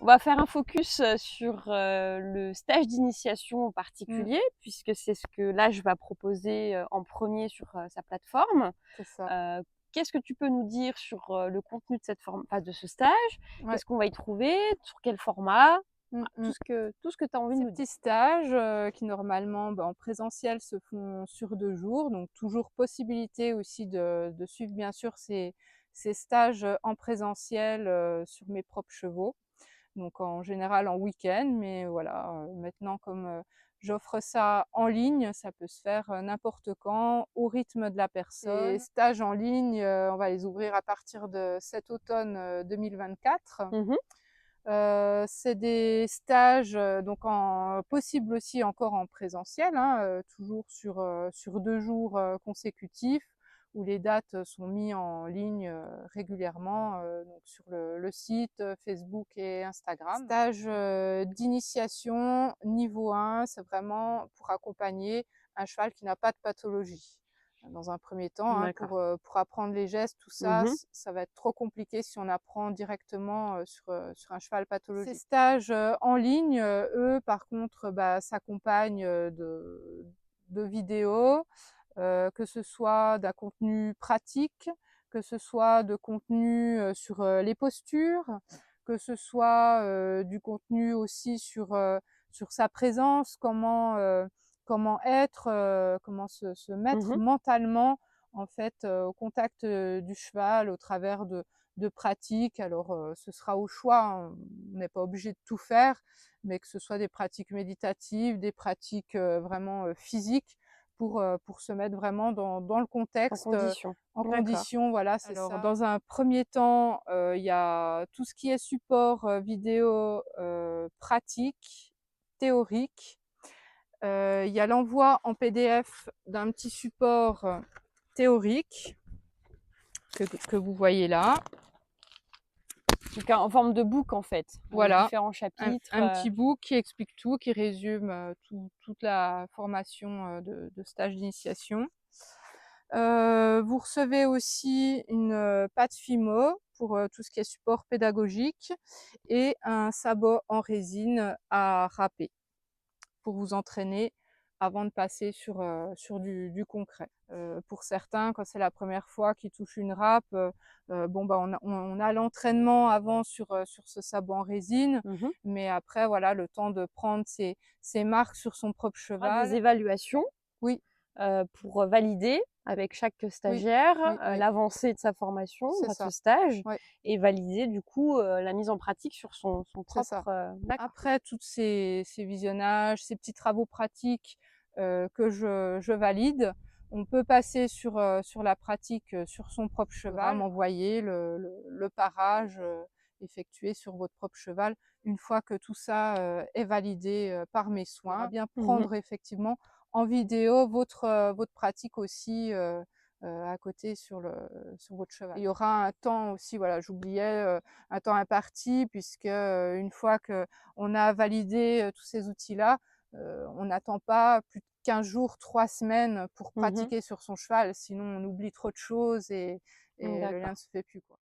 On va faire un focus sur le stage d'initiation en Mmh, particulier, puisque c'est ce que l'âge va proposer en premier sur sa plateforme. c'est ça. Euh, Qu'est-ce que tu peux nous dire sur le contenu de cette enfin, de ce stage? Ouais. Qu'est-ce qu'on va y trouver? Sur quel format? Mmh Voilà, mh. tout ce que tu as envie de Ces nous dire. petits stages, qui normalement, en présentiel se font sur 2 jours, donc toujours possibilité aussi de suivre bien sûr ces stages, en présentiel, sur mes propres chevaux. Donc en général en week-end, mais voilà, maintenant comme, j'offre ça en ligne, ça peut se faire, n'importe quand, au rythme de la personne. Les stages en ligne, on va les ouvrir à partir de cet automne, 2024. Mhm. C'est des stages, donc possible aussi encore en présentiel, hein, toujours sur 2 jours, consécutifs où les dates sont mis en ligne, régulièrement, donc sur le site, Facebook et Instagram. Stage, d'initiation niveau 1, c'est vraiment pour accompagner un cheval qui n'a pas de pathologie. Dans un premier temps, hein, D'accord. pour apprendre les gestes, tout ça, Mhm. ça va être trop compliqué si on apprend directement, sur un cheval pathologique. Ces stages, en ligne, eux, par contre, s'accompagnent, de vidéos, que ce soit d'un contenu pratique, que ce soit de contenu, sur, les postures, que ce soit, du contenu aussi sur sa présence, comment être, comment se mettre Mhm. mentalement en fait, au contact, du cheval au travers de pratiques. Alors, ce sera au choix, hein, on n'est pas obligé de tout faire, mais que ce soit des pratiques méditatives, des pratiques, vraiment, physiques pour se mettre vraiment dans le En contexte, condition. en D'accord. condition, voilà, c'est alors ça. Dans un premier temps, il y a tout ce qui est support, vidéo, pratique, théorique. Il y a l'envoi en PDF d'un petit support, théorique que vous voyez là. Donc en forme de book en fait, avec Voilà, différents chapitres. un petit book qui explique tout, qui résume, toute la formation, de stage d'initiation. Vous recevez aussi une, pâte Fimo pour, tout ce qui est support pédagogique et un sabot en résine à râper pour vous entraîner avant de passer sur du concret. Pour certains, quand c'est la première fois qu'ils touchent une râpe, on a l'entraînement avant sur ce sabot en résine, Mhm. mais après voilà, le temps de prendre ses marques sur son propre Il y aura des cheval. évaluations Oui, pour valider avec chaque oui, stagiaire oui, oui, l'avancée de sa formation, c'est de ce ça. stage, Ouais, et valider du coup la mise en pratique sur son c'est ça. propre. D'accord. Après tous ces visionnages, ces petits travaux pratiques, que je valide, on peut passer sur la pratique, sur son propre cheval. Il faudra m'envoyer le parage, effectué sur votre propre cheval. Une fois que tout ça, est validé, par mes soins, on va bien Mhm. prendre effectivement en vidéo votre pratique aussi, à côté sur votre cheval. Il y aura un temps aussi, voilà, j'oubliais, un temps imparti puisque, une fois qu'on a validé, tous ces outils-là, on n'attend pas plus de 15 jours, 3 semaines pour Mhm. pratiquer sur son cheval, sinon on oublie trop de choses et le lien ne D'accord. se fait plus, quoi.